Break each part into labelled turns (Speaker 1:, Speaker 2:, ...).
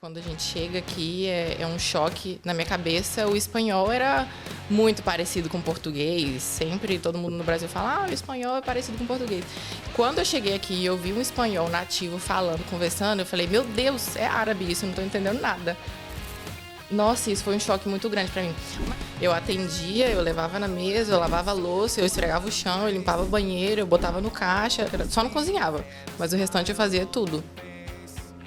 Speaker 1: Quando a gente chega aqui, é um choque. Na minha cabeça, o espanhol era muito parecido com o português. Sempre todo mundo no Brasil fala, o espanhol é parecido com o português. Quando eu cheguei aqui e eu vi um espanhol nativo falando, conversando, eu falei, meu Deus, é árabe isso, eu não tô entendendo nada. Nossa, isso foi um choque muito grande pra mim. Eu atendia, eu levava na mesa, eu lavava a louça, eu esfregava o chão, eu limpava o banheiro, eu botava no caixa, só não cozinhava, mas o restante eu fazia tudo.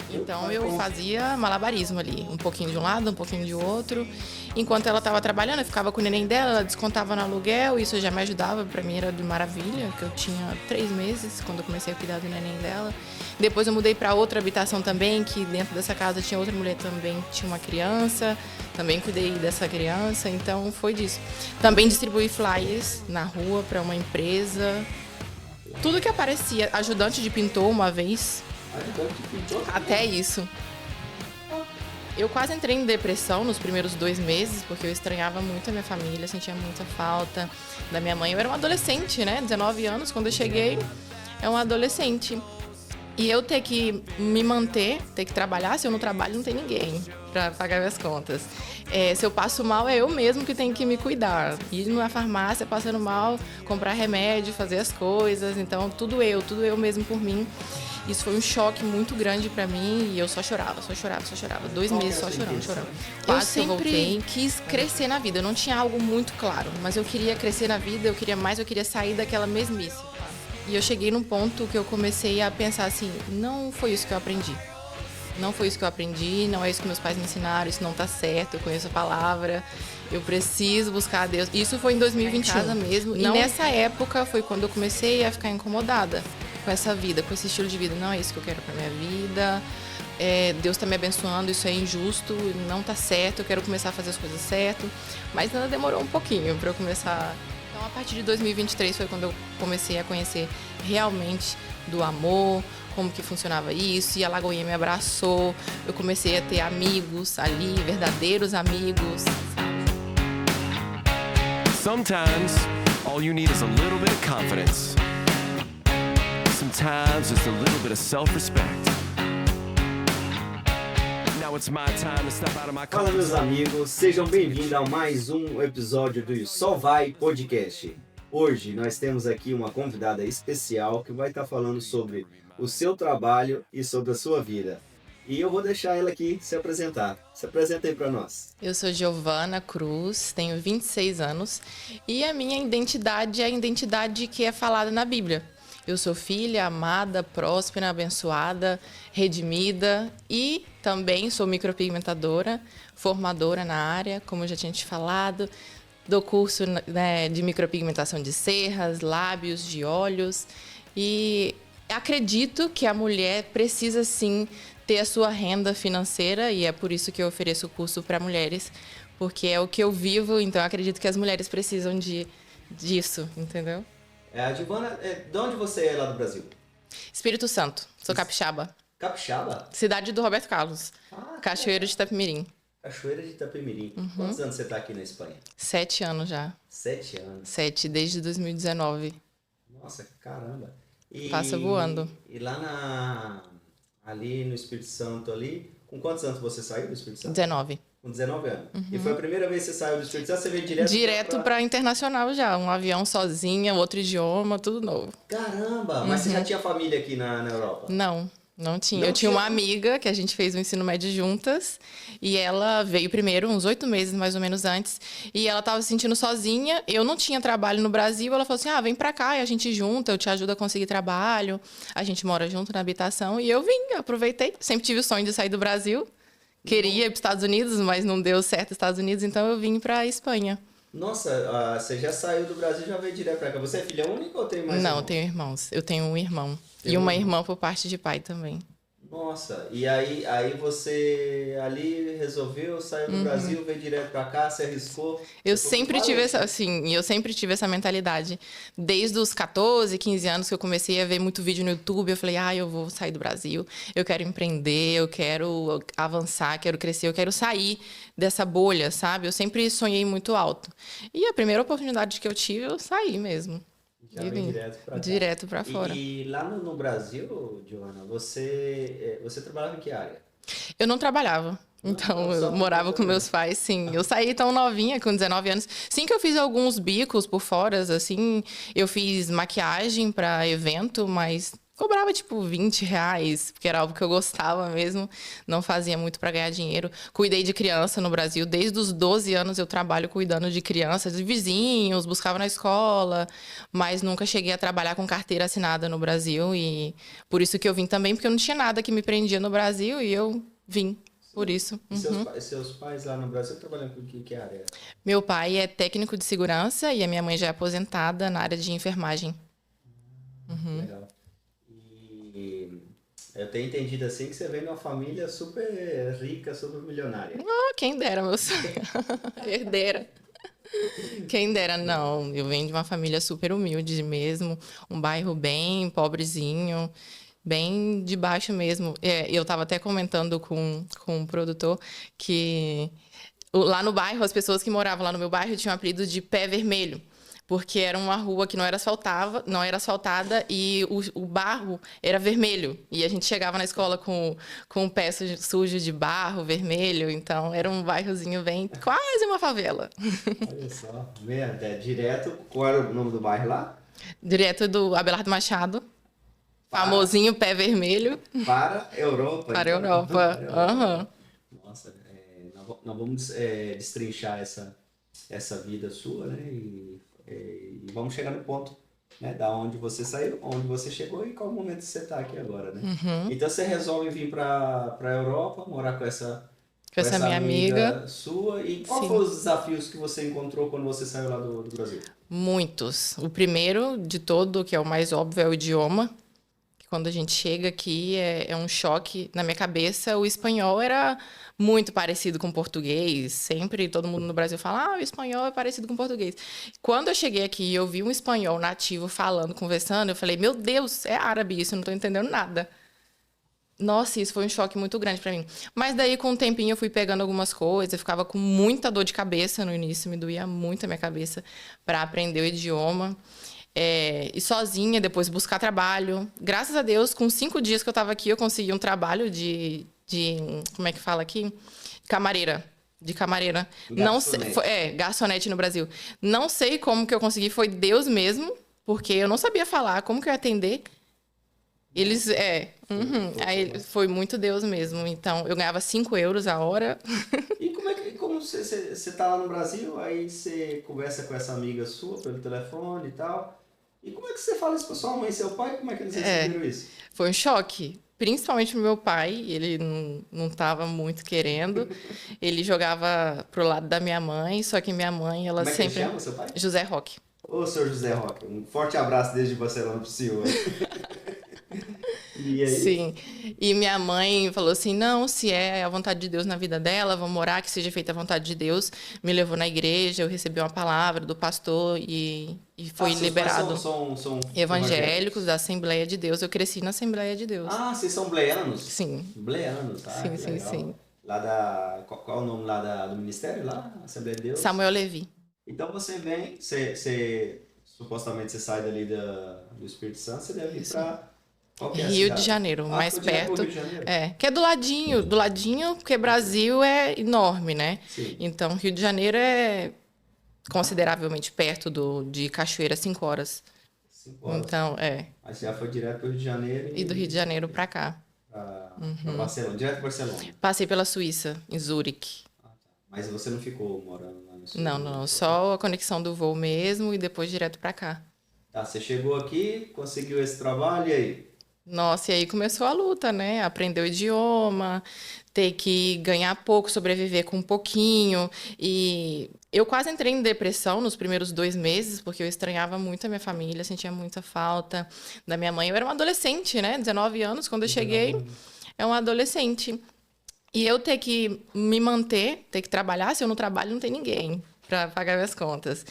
Speaker 1: Então eu fazia malabarismo ali, um pouquinho de um lado, um pouquinho de outro. Enquanto ela estava trabalhando, eu ficava com o neném dela, ela descontava no aluguel, isso já me ajudava, pra mim era de maravilha, que eu tinha 3 meses quando eu comecei a cuidar do neném dela. Depois eu mudei para outra habitação também, que dentro dessa casa tinha outra mulher também, tinha uma criança, também cuidei dessa criança, então foi disso. Também distribuí flyers na rua para uma empresa, tudo que aparecia, ajudante de pintor uma vez. Até isso. Eu quase entrei em depressão nos primeiros 2 meses, porque eu estranhava muito a minha família, sentia muita falta da minha mãe. Eu era uma adolescente, né? 19 anos, quando eu cheguei, é uma adolescente. E eu ter que me manter, ter que trabalhar, se eu não trabalho, não tem ninguém para pagar minhas contas. Se eu passo mal, é eu mesmo que tenho que me cuidar. Ir na farmácia passando mal, comprar remédio, fazer as coisas. Então, tudo eu mesmo por mim. Isso foi um choque muito grande pra mim e eu só chorava. 2 meses só chorando. Eu sempre quis crescer na vida, eu não tinha algo muito claro, mas eu queria crescer na vida, eu queria sair daquela mesmice. E eu cheguei num ponto que eu comecei a pensar assim, não foi isso que eu aprendi. Não foi isso que eu aprendi, não é isso que meus pais me ensinaram, isso não tá certo, eu conheço a palavra, eu preciso buscar a Deus. Isso foi em 2021 casa mesmo, e nessa época foi quando eu comecei a ficar incomodada com essa vida, com esse estilo de vida. Não é isso que eu quero pra minha vida, Deus tá me abençoando, isso é injusto, não tá certo, eu quero começar a fazer as coisas certo. Mas ainda demorou um pouquinho pra eu começar. Então, a partir de 2023 foi quando eu comecei a conhecer realmente do amor, como que funcionava isso, e a Lagoinha me abraçou, eu comecei a ter amigos ali, verdadeiros amigos.
Speaker 2: Sometimes, all you need is a little bit of confidence. Sometimes, just a little bit of self-respect. Now it's my time to step out of my
Speaker 3: Fala, meus amigos, sejam bem-vindos a mais um episódio do Só Vai Podcast. Hoje nós temos aqui uma convidada especial que vai estar falando sobre o seu trabalho e sobre a sua vida. E eu vou deixar ela aqui se apresentar. Se apresenta aí para nós.
Speaker 1: Eu sou Giovana Cruz, tenho 26 anos e a minha identidade é a identidade que é falada na Bíblia. Eu sou filha, amada, próspera, abençoada, redimida e também sou micropigmentadora, formadora na área, como eu já tinha te falado. Dou curso, né, de micropigmentação de cerras, lábios, de olhos. E acredito que a mulher precisa, sim, ter a sua renda financeira. E é por isso que eu ofereço o curso para mulheres. Porque é o que eu vivo, então eu acredito que as mulheres precisam disso, entendeu?
Speaker 3: A Giovana, de onde você é lá do Brasil?
Speaker 1: Espírito Santo. Sou capixaba.
Speaker 3: Capixaba?
Speaker 1: Cidade do Roberto Carlos. Cachoeiro de Itapemirim.
Speaker 3: Cachoeira de Itapemirim. Quantos anos você está aqui na Espanha?
Speaker 1: 7 anos já.
Speaker 3: 7 anos.
Speaker 1: 7, desde 2019.
Speaker 3: Nossa, caramba.
Speaker 1: Passa voando.
Speaker 3: E lá ali no Espírito Santo ali, com quantos anos você saiu do Espírito Santo?
Speaker 1: 19.
Speaker 3: Com 19 anos. E foi a primeira vez que você saiu do Espírito Santo, você veio
Speaker 1: direto para internacional já, um avião sozinha, outro idioma, tudo novo.
Speaker 3: Caramba, mas você já tinha família aqui na Europa?
Speaker 1: Não tinha. Eu tinha uma amiga que a gente fez o ensino médio juntas e ela veio primeiro, uns 8 meses mais ou menos antes, e ela estava se sentindo sozinha. Eu não tinha trabalho no Brasil, ela falou assim, vem pra cá e a gente junta, eu te ajudo a conseguir trabalho, a gente mora junto na habitação. E eu vim, aproveitei, sempre tive o sonho de sair do Brasil, queria ir para os Estados Unidos, mas não deu certo os Estados Unidos, então eu vim para a Espanha.
Speaker 3: Nossa, você já saiu do Brasil e já veio direto pra cá. Você é filha única ou tem mais irmãos?
Speaker 1: Não, tenho irmãos. Eu tenho um irmão. E uma irmã por parte de pai também.
Speaker 3: Nossa, e aí você ali resolveu, saiu do Brasil, veio direto pra cá, se arriscou?
Speaker 1: Eu sempre tive essa mentalidade. Desde os 14, 15 anos que eu comecei a ver muito vídeo no YouTube, eu falei, eu vou sair do Brasil, eu quero empreender, eu quero avançar, quero crescer, eu quero sair dessa bolha, sabe? Eu sempre sonhei muito alto. E a primeira oportunidade que eu tive, eu saí mesmo.
Speaker 3: Já vem direto pra cá.
Speaker 1: Direto pra fora.
Speaker 3: E lá no Brasil, Giovana, você trabalhava em que área?
Speaker 1: Eu não trabalhava. Então, eu morava com meus pais, sim. Eu saí tão novinha, com 19 anos. Sim que eu fiz alguns bicos por fora, assim. Eu fiz maquiagem para evento, mas cobrava, tipo, R$ 20, porque era algo que eu gostava mesmo. Não fazia muito para ganhar dinheiro. Cuidei de criança no Brasil. Desde os 12 anos eu trabalho cuidando de crianças, de vizinhos, buscava na escola. Mas nunca cheguei a trabalhar com carteira assinada no Brasil. E por isso que eu vim também, porque eu não tinha nada que me prendia no Brasil e eu vim. Por isso.
Speaker 3: E seus pais lá no Brasil trabalham com que área?
Speaker 1: Meu pai é técnico de segurança e a minha mãe já é aposentada na área de enfermagem.
Speaker 3: Legal. E eu tenho entendido assim que você vem de uma família super rica, super milionária.
Speaker 1: Oh, quem dera, meu sonho. Herdeira. Quem dera, não. Eu venho de uma família super humilde mesmo. Um bairro bem pobrezinho. Bem de baixo mesmo. Eu estava até comentando com um produtor que lá no bairro, as pessoas que moravam lá no meu bairro tinham o apelido de Pé Vermelho, porque era uma rua que não era asfaltada e o barro era vermelho. E a gente chegava na escola com o pé sujo de barro vermelho, então era um bairrozinho bem, quase uma favela.
Speaker 3: Olha só, direto, qual era o nome do bairro lá?
Speaker 1: Direto do Abelardo Machado. Famosinho Pé Vermelho.
Speaker 3: Para a Europa.
Speaker 1: Para a
Speaker 3: então.
Speaker 1: Europa.
Speaker 3: Para a Europa.
Speaker 1: Aham.
Speaker 3: Nossa, nós vamos destrinchar essa vida sua, né? E vamos chegar no ponto, né? Da onde você saiu, onde você chegou e qual momento você está aqui agora, né? Então você resolve vir para a Europa, morar com essa
Speaker 1: minha amiga
Speaker 3: sua. E qual
Speaker 1: Sim.
Speaker 3: foram os desafios que você encontrou quando você saiu lá do Brasil?
Speaker 1: Muitos. O primeiro de todo, que é o mais óbvio, é o idioma. Quando a gente chega aqui, é um choque. Na minha cabeça, o espanhol era muito parecido com o português. Sempre todo mundo no Brasil fala, o espanhol é parecido com o português. Quando eu cheguei aqui e eu vi um espanhol nativo falando, conversando, eu falei, meu Deus, é árabe isso, eu não estou entendendo nada. Nossa, isso foi um choque muito grande para mim. Mas daí, com o tempinho, eu fui pegando algumas coisas. Eu ficava com muita dor de cabeça no início, me doía muito a minha cabeça para aprender o idioma. E sozinha, depois buscar trabalho. Graças a Deus, com 5 dias que eu estava aqui, eu consegui um trabalho de como é que fala aqui? Camareira. De camareira. Não sei, garçonete no Brasil. Não sei como que eu consegui, foi Deus mesmo, porque eu não sabia falar, como que eu ia atender. Eles, aí foi muito Deus mesmo. Então, eu ganhava 5 euros a hora.
Speaker 3: E como você tá lá no Brasil, aí você conversa com essa amiga sua pelo telefone e tal. E como é que você fala isso pra sua mãe e seu pai? Como é que eles receberam isso?
Speaker 1: Foi um choque. Principalmente pro meu pai, ele não estava muito querendo. Ele jogava pro lado da minha mãe, só que minha mãe, ela
Speaker 3: Como é que
Speaker 1: sempre...
Speaker 3: ele chama, seu pai?
Speaker 1: José Roque.
Speaker 3: Ô, senhor José Roque, um forte abraço desde Barcelona pro senhor. E aí?
Speaker 1: Sim. E minha mãe falou assim, não, se é a vontade de Deus na vida dela, vamos orar, que seja feita a vontade de Deus. Me levou na igreja, eu recebi uma palavra do pastor e fui liberado.
Speaker 3: São
Speaker 1: Evangélicos da Assembleia de Deus. Eu cresci na Assembleia de Deus.
Speaker 3: Ah, vocês são bleanos?
Speaker 1: Sim.
Speaker 3: Bleanos, tá?
Speaker 1: Sim,
Speaker 3: Que
Speaker 1: sim,
Speaker 3: legal.
Speaker 1: sim.
Speaker 3: Lá qual é o nome lá do ministério lá? Assembleia de Deus?
Speaker 1: Samuel Levi.
Speaker 3: Então você vem, supostamente você sai dali do Espírito Santo, você deve ir para
Speaker 1: Rio de Janeiro, mais perto.
Speaker 3: Rio de Janeiro.
Speaker 1: Que é do ladinho, porque Brasil é enorme, né?
Speaker 3: Sim.
Speaker 1: Então, Rio de Janeiro é consideravelmente perto de Cachoeira, 5 horas.
Speaker 3: 5 horas.
Speaker 1: Então,
Speaker 3: Aí você já foi direto para o Rio de Janeiro.
Speaker 1: E do Rio de Janeiro para cá.
Speaker 3: Para Barcelona, direto para Barcelona.
Speaker 1: Passei pela Suíça, em Zurique.
Speaker 3: Ah, tá. Mas você não ficou morando lá no sul?
Speaker 1: Não, só a conexão do voo mesmo e depois direto para cá.
Speaker 3: Tá, você chegou aqui, conseguiu esse trabalho e aí?
Speaker 1: Nossa, e aí começou a luta, né? Aprender o idioma, ter que ganhar pouco, sobreviver com um pouquinho. E eu quase entrei em depressão nos primeiros 2 meses, porque eu estranhava muito a minha família, sentia muita falta da minha mãe. Eu era uma adolescente, né? 19 anos, quando eu cheguei, é uma adolescente. E eu ter que me manter, ter que trabalhar, se eu não trabalho, não tem ninguém. para pagar minhas contas.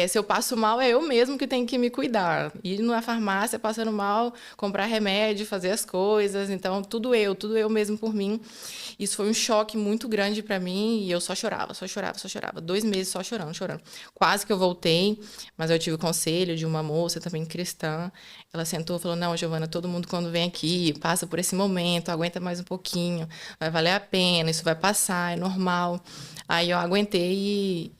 Speaker 1: Se eu passo mal, é eu mesmo que tenho que me cuidar. Ir na farmácia passando mal, comprar remédio, fazer as coisas. Então, tudo eu mesmo por mim. Isso foi um choque muito grande para mim e eu só chorava, só chorava, só chorava. 2 meses só chorando, chorando. Quase que eu voltei, mas eu tive o conselho de uma moça também cristã. Ela sentou e falou, não, Giovana, todo mundo quando vem aqui passa por esse momento, aguenta mais um pouquinho, vai valer a pena, isso vai passar, é normal. Aí eu aguentei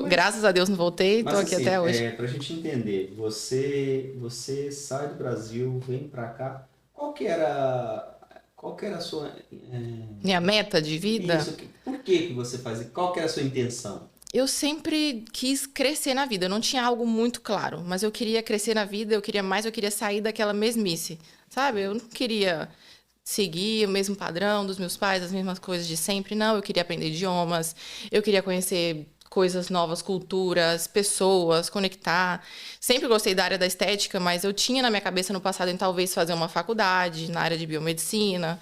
Speaker 1: graças a Deus não voltei, estou aqui
Speaker 3: assim,
Speaker 1: até hoje.
Speaker 3: Pra gente entender, você sai do Brasil, vem pra cá, qual que era a sua...
Speaker 1: Minha meta de vida?
Speaker 3: Isso, por que você faz isso? Qual que era a sua intenção?
Speaker 1: Eu sempre quis crescer na vida, eu não tinha algo muito claro, mas eu queria crescer na vida, eu queria sair daquela mesmice, sabe? Eu não queria seguir o mesmo padrão dos meus pais, as mesmas coisas de sempre, não, eu queria aprender idiomas, eu queria conhecer coisas novas, culturas, pessoas, conectar. Sempre gostei da área da estética, mas eu tinha na minha cabeça no passado em talvez fazer uma faculdade na área de biomedicina.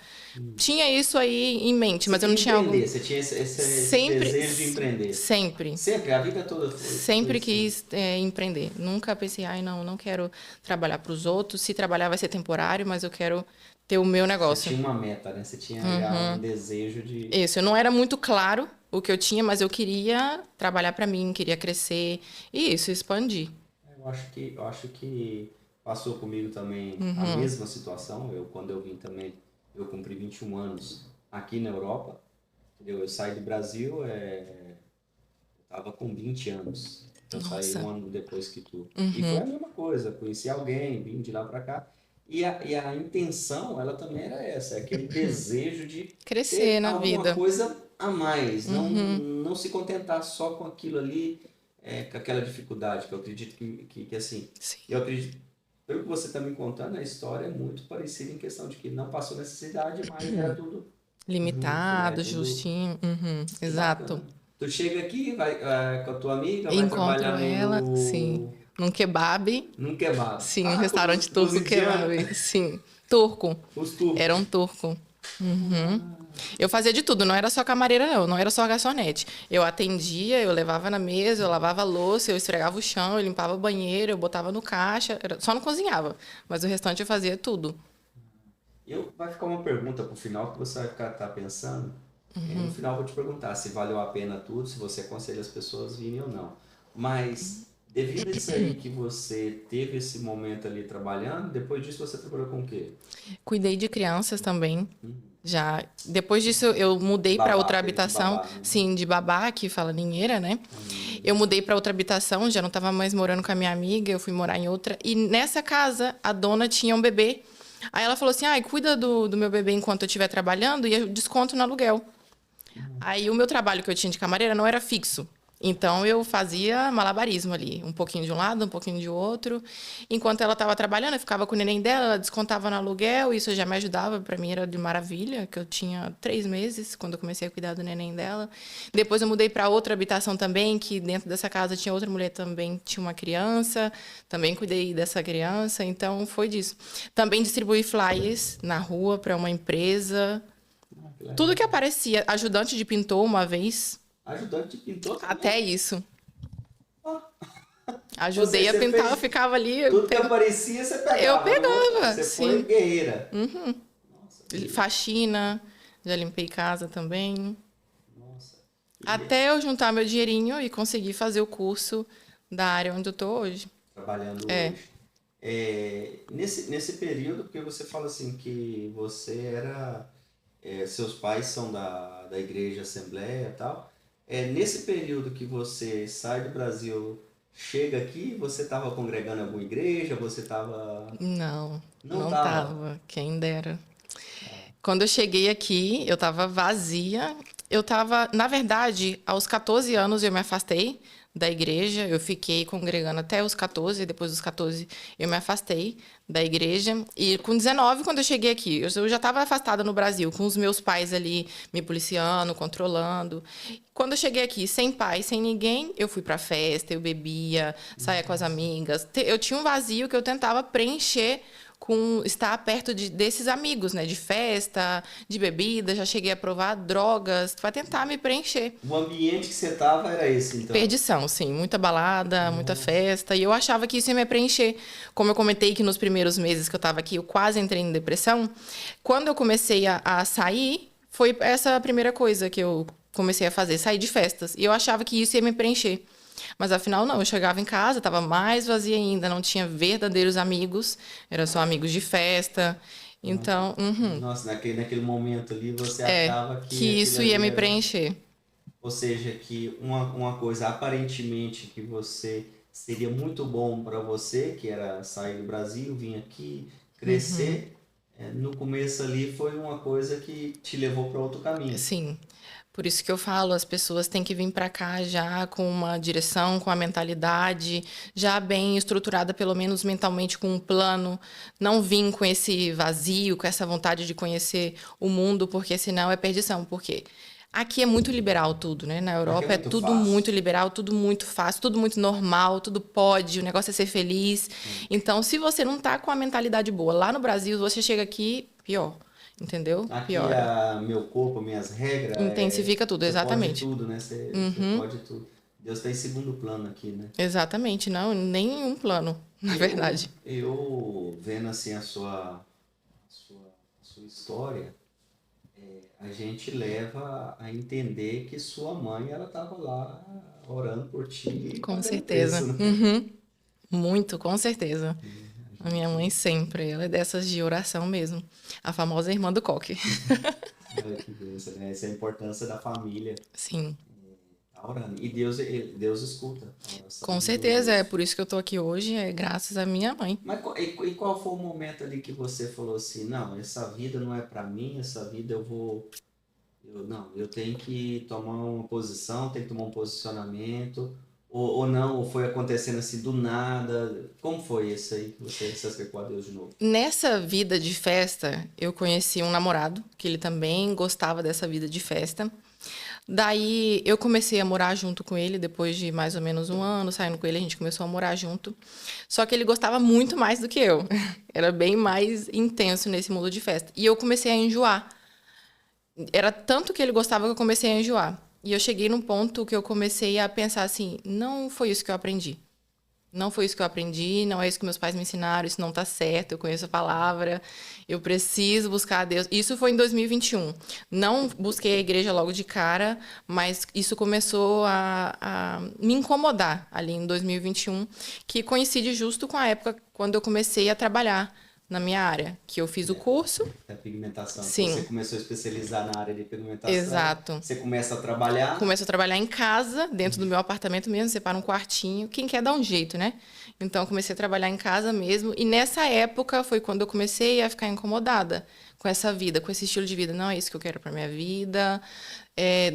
Speaker 1: Tinha isso aí em mente, mas eu não tinha algo...
Speaker 3: Você tinha esse desejo de empreender?
Speaker 1: Sempre.
Speaker 3: Sempre? A vida toda foi?
Speaker 1: Sempre quis empreender. Nunca pensei, não quero trabalhar para os outros. Se trabalhar vai ser temporário, mas eu quero ter o meu negócio.
Speaker 3: Você tinha uma meta, né? Você tinha já um desejo de...
Speaker 1: Isso, não era muito claro o que eu tinha, mas eu queria trabalhar para mim, queria crescer e isso, expandir.
Speaker 3: Eu acho que passou comigo também a mesma situação. Quando eu vim também, eu cumpri 21 anos aqui na Europa. Entendeu? Eu saí do Brasil, eu estava com 20 anos. Eu saí um ano depois que tu. E foi a mesma coisa, conheci alguém, vim de lá para cá. E a intenção, ela também era essa, aquele desejo de
Speaker 1: crescer
Speaker 3: ter
Speaker 1: na
Speaker 3: alguma
Speaker 1: vida.
Speaker 3: coisa a mais, não se contentar só com aquilo ali, com aquela dificuldade, que eu acredito que assim,
Speaker 1: Sim.
Speaker 3: eu acredito, pelo que você está me contando, a história é muito parecida em questão de que não passou necessidade, mas era tudo
Speaker 1: limitado,
Speaker 3: junto, né?
Speaker 1: justinho,
Speaker 3: Que
Speaker 1: exato.
Speaker 3: bacana. Tu chega aqui, vai com a tua amiga, vai
Speaker 1: Encontro
Speaker 3: trabalhar
Speaker 1: ela, sim, num kebab.
Speaker 3: num kebab.
Speaker 1: Sim, um restaurante
Speaker 3: com os
Speaker 1: turco
Speaker 3: indianos.
Speaker 1: kebab. Sim, turco.
Speaker 3: Os turcos.
Speaker 1: Era um turco. Eu fazia de tudo, não era só camareira, não era só garçonete. Eu atendia, eu levava na mesa, eu lavava a louça, eu esfregava o chão, eu limpava o banheiro, eu botava no caixa. Só não cozinhava, mas o restante eu fazia tudo.
Speaker 3: Vai ficar uma pergunta pro final que você vai ficar pensando. E no final eu vou te perguntar se valeu a pena tudo, se você aconselha as pessoas a virem ou não. Mas, devido a isso aí que você teve esse momento ali trabalhando, depois disso você trabalhou com o quê?
Speaker 1: Cuidei de crianças também. Já. Depois disso, eu mudei para outra habitação.
Speaker 3: Babá, né?
Speaker 1: Sim, de babá, que fala ninheira, né? Eu mudei para outra habitação, já não estava mais morando com a minha amiga, eu fui morar em outra. E nessa casa, a dona tinha um bebê. Aí ela falou assim, cuida do meu bebê enquanto eu estiver trabalhando e eu desconto no aluguel. Aí o meu trabalho que eu tinha de camareira não era fixo. Então eu fazia malabarismo ali, um pouquinho de um lado, um pouquinho de outro. Enquanto ela estava trabalhando, eu ficava com o neném dela, ela descontava no aluguel, isso já me ajudava, para mim era de maravilha, que eu tinha 3 meses quando eu comecei a cuidar do neném dela. Depois eu mudei para outra habitação também, que dentro dessa casa tinha outra mulher também, tinha uma criança, também cuidei dessa criança, então foi disso. Também distribuí flyers na rua para uma empresa. Tudo que aparecia, ajudante de pintor uma vez.
Speaker 3: Ajudante de pintor também?
Speaker 1: Até isso. Ajudei a
Speaker 3: Você
Speaker 1: pintar,
Speaker 3: fez
Speaker 1: eu ficava ali.
Speaker 3: Tudo que aparecia, você pegava.
Speaker 1: Eu pegava,
Speaker 3: Você
Speaker 1: sim.
Speaker 3: foi guerreira. Nossa,
Speaker 1: Faxina, já limpei casa também.
Speaker 3: nossa.
Speaker 1: Até eu juntar meu dinheirinho e conseguir fazer o curso da área onde eu tô hoje.
Speaker 3: Trabalhando hoje. Nesse período, porque você fala assim que você era... seus pais são da igreja Assembleia e tal. Nesse período que você sai do Brasil, chega aqui, você estava congregando em alguma igreja? Você estava...
Speaker 1: Não
Speaker 3: Não
Speaker 1: tava. Quem dera. Quando eu cheguei aqui, eu tava vazia. Na verdade, aos 14 anos eu me afastei da igreja. Eu fiquei congregando até os 14, depois dos 14 eu me afastei da igreja. E com 19, quando eu cheguei aqui, eu já estava afastada no Brasil, com os meus pais ali me policiando, controlando. Quando eu cheguei aqui, sem pai, sem ninguém, eu fui pra festa, eu bebia, saía com as amigas. Eu tinha um vazio que eu tentava preencher com estar perto desses amigos, né? De festa, de bebida, já cheguei a provar drogas para tentar me preencher.
Speaker 3: O ambiente que você tava era esse, então?
Speaker 1: Perdição, sim. Muita balada, muita festa. E eu achava que isso ia me preencher. Como eu comentei que nos primeiros meses que eu estava aqui, eu quase entrei em depressão. Quando eu comecei a sair, foi essa a primeira coisa que eu comecei a fazer, sair de festas. E eu achava que isso ia me preencher. Mas afinal, não. Eu chegava em casa, estava mais vazia ainda, não tinha verdadeiros amigos, eram só amigos de festa. Então,
Speaker 3: Nossa, naquele momento ali você achava
Speaker 1: que isso ia me preencher.
Speaker 3: Ou seja, que uma coisa aparentemente que você seria muito bom para você, que era sair do Brasil, vir aqui, crescer, no começo ali foi uma coisa que te levou para outro caminho.
Speaker 1: Sim. Por isso que eu falo, as pessoas têm que vir para cá já com uma direção, com a mentalidade já bem estruturada, pelo menos mentalmente, com um plano. Não vir com esse vazio, com essa vontade de conhecer o mundo, porque senão é perdição. Porque aqui é muito liberal tudo, né? Na Europa é
Speaker 3: muito
Speaker 1: tudo
Speaker 3: fácil.
Speaker 1: muito liberal, tudo muito fácil, tudo muito normal, tudo pode, o negócio é ser feliz. Então, se você não tá com a mentalidade boa lá no Brasil, você chega aqui, pior. Entendeu?
Speaker 3: Aqui
Speaker 1: Piora.
Speaker 3: meu corpo, minhas regras.
Speaker 1: Intensifica tudo,
Speaker 3: você
Speaker 1: exatamente.
Speaker 3: Pode tudo, né? Você pode tudo. Deus está em segundo plano aqui, né?
Speaker 1: Exatamente, não, nenhum plano, na verdade.
Speaker 3: Eu vendo assim a sua história, a gente leva a entender que sua mãe ela estava lá orando por ti.
Speaker 1: Com
Speaker 3: pagando
Speaker 1: certeza.
Speaker 3: preço, né?
Speaker 1: Muito, com certeza. A minha mãe sempre, ela é dessas de oração mesmo. A famosa irmã do coque.
Speaker 3: Olha que bênção, né? Essa é a importância da família.
Speaker 1: Sim,
Speaker 3: Tá orando. E Deus escuta a oração
Speaker 1: com
Speaker 3: de
Speaker 1: certeza. É
Speaker 3: Deus.
Speaker 1: por isso que eu tô aqui hoje, é graças à minha mãe.
Speaker 3: Mas e qual foi o momento ali que você falou assim, não, essa vida não é para mim, essa vida eu tenho que tomar uma posição, tenho que tomar um posicionamento, ou não, ou foi acontecendo assim do nada? Como foi isso aí que você se acercou a Deus de novo?
Speaker 1: Nessa vida de festa, eu conheci um namorado, que ele também gostava dessa vida de festa. Daí eu comecei a morar junto com ele, depois de mais ou menos um ano, saindo com ele, a gente começou a morar junto. Só que ele gostava muito mais do que eu. Era bem mais intenso nesse mundo de festa. E eu comecei a enjoar. Era tanto que ele gostava que eu comecei a enjoar. E eu cheguei num ponto que eu comecei a pensar assim, não foi isso que eu aprendi. Não foi isso que eu aprendi, não é isso que meus pais me ensinaram, isso não tá certo, eu conheço a palavra, eu preciso buscar a Deus. Isso foi em 2021. Não busquei a igreja logo de cara, mas isso começou a me incomodar ali em 2021, que coincide justo com a época quando eu comecei a trabalhar na minha área, que eu fiz o curso.
Speaker 3: Da pigmentação.
Speaker 1: Sim.
Speaker 3: Você começou a especializar na área de pigmentação.
Speaker 1: Exato.
Speaker 3: Você começa a trabalhar.
Speaker 1: Começo a trabalhar em casa, dentro do meu apartamento mesmo, separa um quartinho. Quem quer dar um jeito, né? Então, eu comecei a trabalhar em casa mesmo. E nessa época foi quando eu comecei a ficar incomodada com essa vida, com esse estilo de vida. Não é isso que eu quero para minha vida.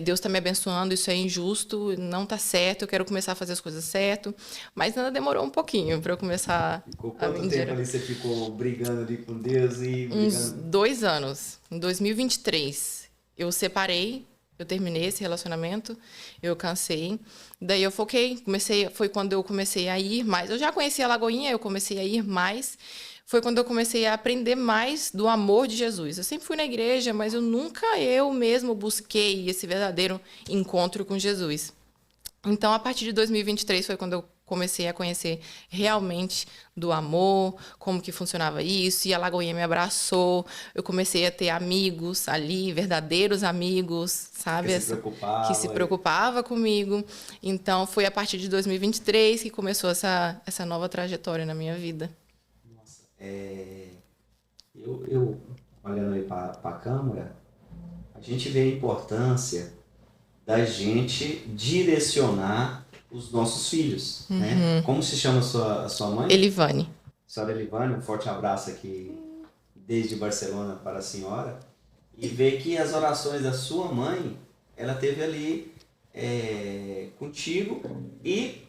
Speaker 1: Deus está me abençoando, isso é injusto, não tá certo, eu quero começar a fazer as coisas certo. Mas ainda demorou um pouquinho para eu começar
Speaker 3: Ficou
Speaker 1: a
Speaker 3: quanto
Speaker 1: me
Speaker 3: tempo ali você ficou brigando ali com Deus e
Speaker 1: Uns
Speaker 3: brigando?
Speaker 1: 2 anos. Em 2023, eu separei, eu terminei esse relacionamento, eu cansei. Daí eu foquei, foi quando eu comecei a ir mais. Eu já conhecia a Lagoinha, eu comecei a ir mais. Foi quando eu comecei a aprender mais do amor de Jesus. Eu sempre fui na igreja, mas eu nunca eu mesmo busquei esse verdadeiro encontro com Jesus. Então, a partir de 2023 foi quando eu comecei a conhecer realmente do amor, como que funcionava isso, e a Lagoinha me abraçou. Eu comecei a ter amigos ali, verdadeiros amigos, sabe? Que se preocupava comigo. Então, foi a partir de 2023 que começou essa nova trajetória na minha vida.
Speaker 3: Nossa, eu olhando aí para a câmera, a gente vê a importância da gente direcionar os nossos filhos, né? Como se chama a sua mãe?
Speaker 1: Elivane.
Speaker 3: Senhora Elivane, um forte abraço aqui desde Barcelona para a senhora. E ver que as orações da sua mãe, ela teve ali contigo e,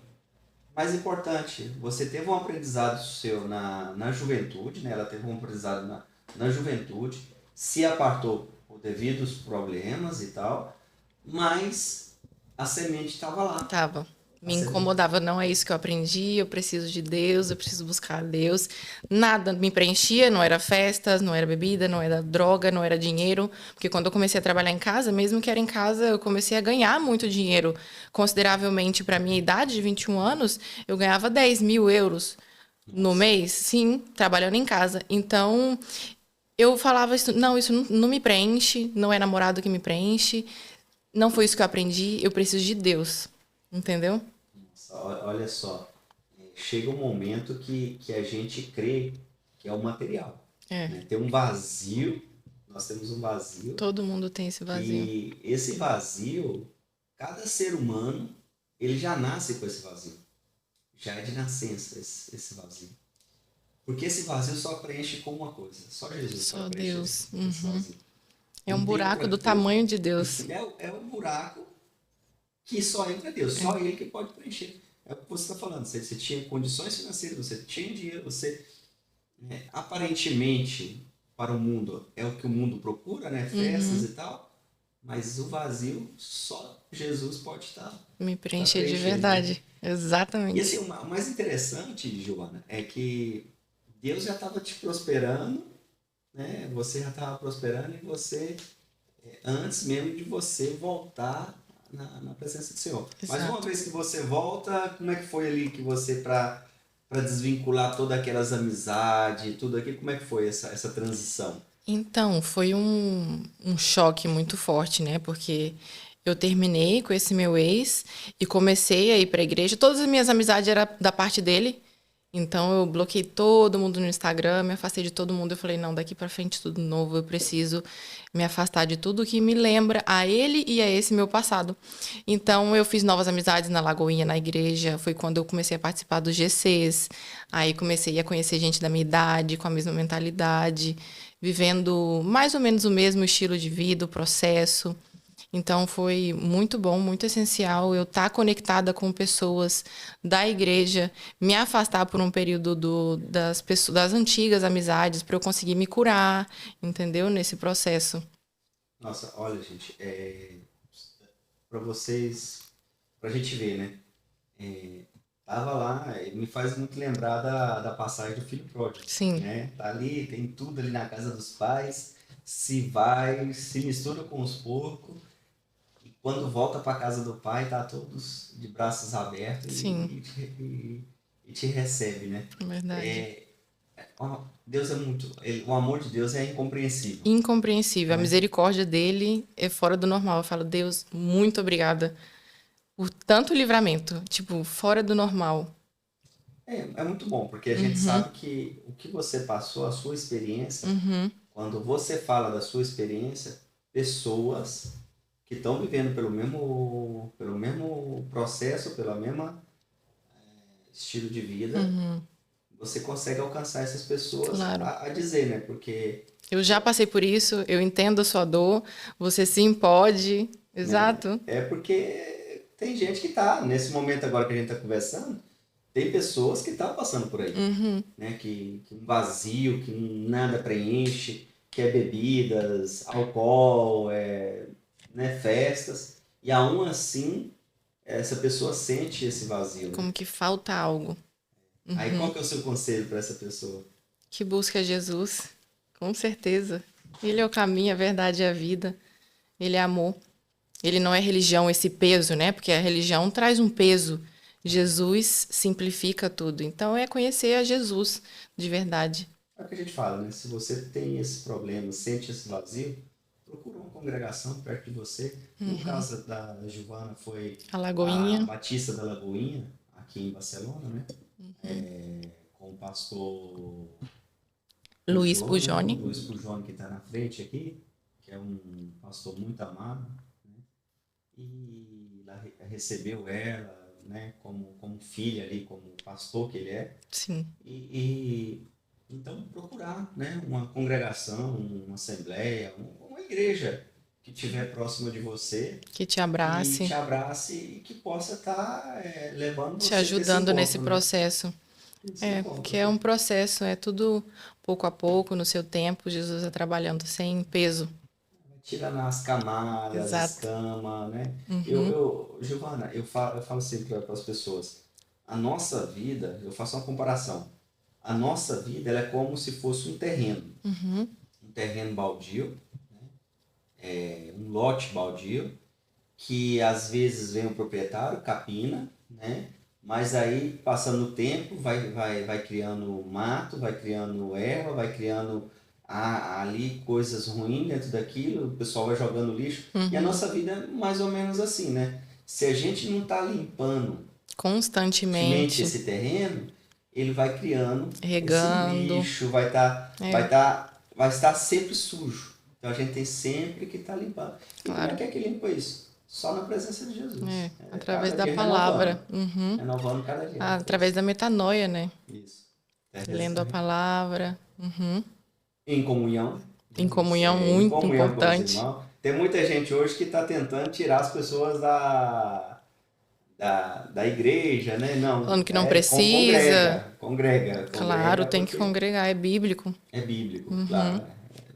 Speaker 3: mais importante, você teve um aprendizado seu na juventude, né? Ela teve um aprendizado na juventude, se apartou por devidos problemas e tal, mas a semente estava lá.
Speaker 1: Tava. Me incomodava, não é isso que eu aprendi, eu preciso de Deus, eu preciso buscar Deus. Nada me preenchia, não era festas, não era bebida, não era droga, não era dinheiro. Porque quando eu comecei a trabalhar em casa, mesmo que era em casa, eu comecei a ganhar muito dinheiro. Consideravelmente para a minha idade de 21 anos, eu ganhava 10.000 euros no mês, sim, trabalhando em casa. Então, eu falava, isso não me preenche, não é namorado que me preenche, não foi isso que eu aprendi, eu preciso de Deus. Entendeu?
Speaker 3: Olha só, chega um momento que a gente crê que é o material.
Speaker 1: É.
Speaker 3: Né? Tem um vazio, nós temos um vazio.
Speaker 1: Todo mundo tem esse vazio.
Speaker 3: E esse vazio, cada ser humano, ele já nasce com esse vazio. Já é de nascença esse vazio. Porque esse vazio só preenche com uma coisa. Só Jesus
Speaker 1: Só
Speaker 3: pode preencher
Speaker 1: Deus.
Speaker 3: esse vazio.
Speaker 1: É um
Speaker 3: Não tem
Speaker 1: buraco
Speaker 3: outra
Speaker 1: do
Speaker 3: coisa.
Speaker 1: tamanho de Deus.
Speaker 3: É um buraco que só entra Deus, só Ele que pode preencher. É o que você está falando, você tinha condições financeiras, você tinha dinheiro, você aparentemente para o mundo é o que o mundo procura, né? Festas e tal, mas o vazio só Jesus pode estar.
Speaker 1: Me preencher de verdade. Exatamente.
Speaker 3: E assim, o mais interessante, Joana, é que Deus já estava te prosperando, né? Você já estava prosperando e você, antes mesmo de você voltar na presença do Senhor.
Speaker 1: Exato.
Speaker 3: Mas uma vez que você volta, como é que foi ali que você, para desvincular todas aquelas amizades, tudo aquilo, como é que foi essa transição?
Speaker 1: Então, foi um choque muito forte, né? Porque eu terminei com esse meu ex e comecei a ir para a igreja. Todas as minhas amizades eram da parte dele. Então, eu bloqueei todo mundo no Instagram, me afastei de todo mundo. Eu falei, não, daqui para frente tudo novo. Eu preciso me afastar de tudo que me lembra a ele e a esse meu passado. Então, eu fiz novas amizades na Lagoinha, na igreja. Foi quando eu comecei a participar dos GCs. Aí, comecei a conhecer gente da minha idade, com a mesma mentalidade, vivendo mais ou menos o mesmo estilo de vida, o processo. Então, foi muito bom, muito essencial eu estar conectada com pessoas da igreja, me afastar por um período das antigas amizades para eu conseguir me curar, entendeu? Nesse processo.
Speaker 3: Nossa, olha, gente, para vocês, pra gente ver, né? Tava lá, me faz muito lembrar da passagem do filho pródigo.
Speaker 1: Sim.
Speaker 3: Né? Tá ali, tem tudo ali na casa dos pais, se vai, se mistura com os porcos. Quando volta para casa do pai, tá todos de braços abertos e te recebe, né?
Speaker 1: Verdade.
Speaker 3: Deus é muito... o amor de Deus é incompreensível.
Speaker 1: Incompreensível. A misericórdia dele é fora do normal. Eu falo, Deus, muito obrigada por tanto livramento. Tipo, fora do normal.
Speaker 3: É muito bom, porque a gente sabe que o que você passou, a sua experiência, quando você fala da sua experiência, pessoas que estão vivendo pelo mesmo processo, pelo mesmo estilo de vida, você consegue alcançar essas pessoas. Claro. a dizer, né? Porque...
Speaker 1: eu já passei por isso, eu entendo a sua dor, você sim pode. Exato.
Speaker 3: É porque tem gente que está, nesse momento agora que a gente está conversando, tem pessoas que estão passando por aí, né? Que um vazio, que nada preenche, que é bebidas, álcool, né, festas, e aún assim essa pessoa sente esse vazio.
Speaker 1: Como que falta algo.
Speaker 3: Aí qual que é o seu conselho para essa pessoa?
Speaker 1: Que busca Jesus, com certeza. Ele é o caminho, a verdade e a vida. Ele é amor. Ele não é religião, esse peso, né? Porque a religião traz um peso. Jesus simplifica tudo. Então é conhecer a Jesus de verdade.
Speaker 3: É o que a gente fala, né? Se você tem esse problema, sente esse vazio, procura uma congregação perto de você. No caso da Giovana foi
Speaker 1: a Lagoinha.
Speaker 3: A Batista da Lagoinha, aqui em Barcelona, né? Com o pastor
Speaker 1: Luiz Pujoni.
Speaker 3: Né? Luiz Pujoni, que está na frente aqui, que é um pastor muito amado, né? E lá recebeu ela, né? Como filha ali, como pastor que ele é.
Speaker 1: Sim.
Speaker 3: Então, procurar, né, uma congregação, uma assembleia, uma igreja que estiver próxima de você.
Speaker 1: Que te abrace.
Speaker 3: Que te abrace e que possa estar levando você
Speaker 1: te ajudando nesse
Speaker 3: encontro,
Speaker 1: processo.
Speaker 3: Né?
Speaker 1: Porque é um processo, é tudo pouco a pouco, no seu tempo. Jesus está trabalhando sem peso.
Speaker 3: tirando as camadas,
Speaker 1: Exato.
Speaker 3: escama, né?
Speaker 1: Uhum.
Speaker 3: Giovana, eu falo sempre para as pessoas, a nossa vida, eu faço uma comparação, a nossa vida ela é como se fosse
Speaker 1: Uhum.
Speaker 3: um terreno baldio, um lote baldio, que às vezes vem o proprietário, capina, né? Mas aí, passando o tempo, vai criando mato, vai criando erva, vai criando ali coisas ruins dentro daquilo, o pessoal vai jogando lixo. E a
Speaker 1: Uhum.
Speaker 3: nossa vida é mais ou menos assim, né? Se a gente não está limpando constantemente
Speaker 1: Constantemente
Speaker 3: esse terreno, ele vai criando esse
Speaker 1: regando.
Speaker 3: lixo,
Speaker 1: É,
Speaker 3: vai estar sempre sujo. Então a gente tem sempre que estar limpando. E como é
Speaker 1: claro.
Speaker 3: que limpa isso? Só na presença de Jesus.
Speaker 1: É,
Speaker 3: É
Speaker 1: através
Speaker 3: cada
Speaker 1: da
Speaker 3: dia renovando.
Speaker 1: palavra. Uhum.
Speaker 3: Renovando cada dia.
Speaker 1: Ah,
Speaker 3: É
Speaker 1: através
Speaker 3: isso.
Speaker 1: da metanoia, né?
Speaker 3: Isso. É
Speaker 1: Lendo a palavra. Uhum.
Speaker 3: em comunhão.
Speaker 1: Em
Speaker 3: Né?
Speaker 1: comunhão,
Speaker 3: Em
Speaker 1: muito
Speaker 3: comunhão com os
Speaker 1: importante.
Speaker 3: irmãos. Tem muita gente hoje que está tentando tirar as pessoas da igreja, né? Não,
Speaker 1: Falando que não precisa. Claro,
Speaker 3: congrega
Speaker 1: tem que
Speaker 3: porque
Speaker 1: congregar, é bíblico.
Speaker 3: é bíblico,
Speaker 1: Uhum.
Speaker 3: claro.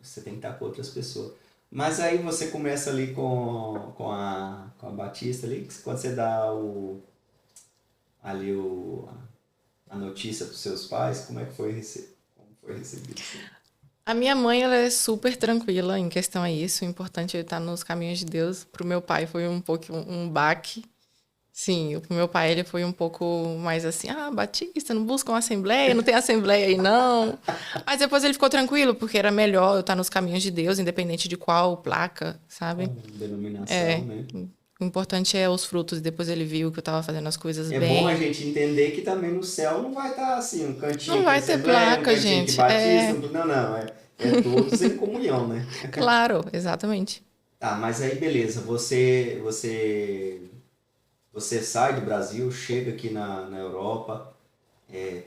Speaker 3: Você tem que estar com outras pessoas. Mas aí você começa ali com a Batista ali, que quando você dá ali a notícia para os seus pais, como foi recebido? Assim?
Speaker 1: A minha mãe, ela é super tranquila em questão a isso. O importante é estar nos caminhos de Deus. Pro meu pai foi um pouco um baque. Sim, o meu pai, ele foi um pouco mais assim, Batista, não busca uma assembleia, não tem assembleia aí não. Mas depois ele ficou tranquilo, porque era melhor eu estar nos caminhos de Deus, independente de qual placa, sabe?
Speaker 3: Qual denominação,
Speaker 1: É,
Speaker 3: né?
Speaker 1: o importante é os frutos. Depois ele viu que eu estava fazendo as coisas
Speaker 3: É bom a
Speaker 1: bem.
Speaker 3: gente entender que também no céu não vai estar assim, um cantinho
Speaker 1: Não
Speaker 3: que é
Speaker 1: vai ter
Speaker 3: Assembleia, um
Speaker 1: placa,
Speaker 3: cantinho que
Speaker 1: gente.
Speaker 3: Batista,
Speaker 1: É,
Speaker 3: não, é todos em comunhão, né?
Speaker 1: claro, exatamente.
Speaker 3: Tá, mas aí beleza, você sai do Brasil, chega aqui na Europa,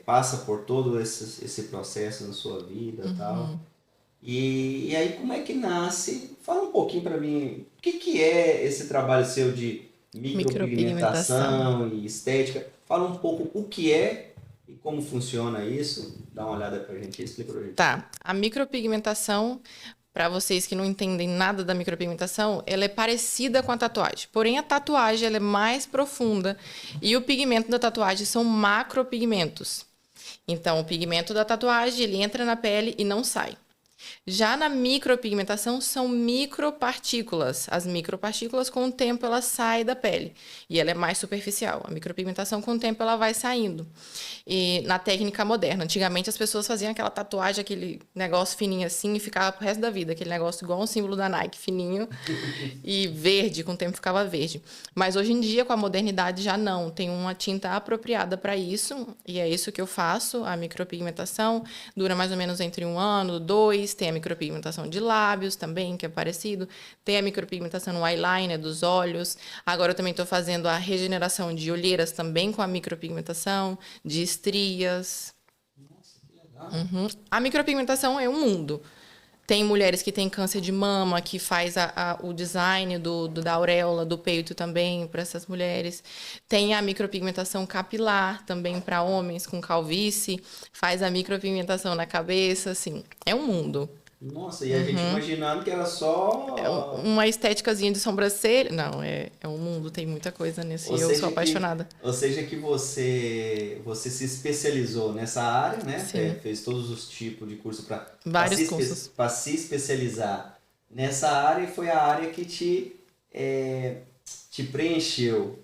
Speaker 3: passa por todo esse processo na sua vida e tal. E aí como é que nasce? Fala um pouquinho para mim, o que é esse trabalho seu de
Speaker 1: Micropigmentação.
Speaker 3: micropigmentação e estética? Fala um pouco o que é e como funciona isso. Dá uma olhada pra gente, explica pra gente.
Speaker 1: Tá, a micropigmentação, para vocês que não entendem nada da micropigmentação, ela é parecida com a tatuagem. Porém, a tatuagem ela é mais profunda e o pigmento da tatuagem são macropigmentos. Então, o pigmento da tatuagem, ele entra na pele e não sai. Já na micropigmentação são micropartículas. As micropartículas, com o tempo, ela sai da pele e ela é mais superficial. A micropigmentação, com o tempo, ela vai saindo. E na técnica moderna, antigamente as pessoas faziam aquela tatuagem, aquele negócio fininho assim e ficava pro resto da vida, aquele negócio igual um símbolo da Nike, fininho e verde, com o tempo ficava verde. Mas hoje em dia, com a modernidade, já não. Tem uma tinta apropriada para isso e é isso que eu faço. A micropigmentação dura mais ou menos entre 1 ano, 2. Tem a micropigmentação de lábios também, que é parecido. Tem a micropigmentação no eyeliner dos olhos. Agora eu também estou fazendo a regeneração de olheiras também com a micropigmentação, de estrias.
Speaker 3: Nossa, que legal.
Speaker 1: A micropigmentação é um mundo. Tem mulheres que têm câncer de mama, que faz o design da auréola, do peito também para essas mulheres. Tem a micropigmentação capilar também para homens com calvície. Faz a micropigmentação na cabeça, assim. É um mundo.
Speaker 3: Nossa, e a gente imaginando que era
Speaker 1: É
Speaker 3: só.
Speaker 1: uma estéticazinha de sobrancelha. Não, é um mundo, tem muita coisa nesse.
Speaker 3: Ou
Speaker 1: Eu sou
Speaker 3: seja que,
Speaker 1: apaixonada.
Speaker 3: ou seja que você se especializou nessa área, né?
Speaker 1: Sim,
Speaker 3: Fez todos os tipos de curso para
Speaker 1: vários cursos.
Speaker 3: se especializar nessa área e foi a área que te preencheu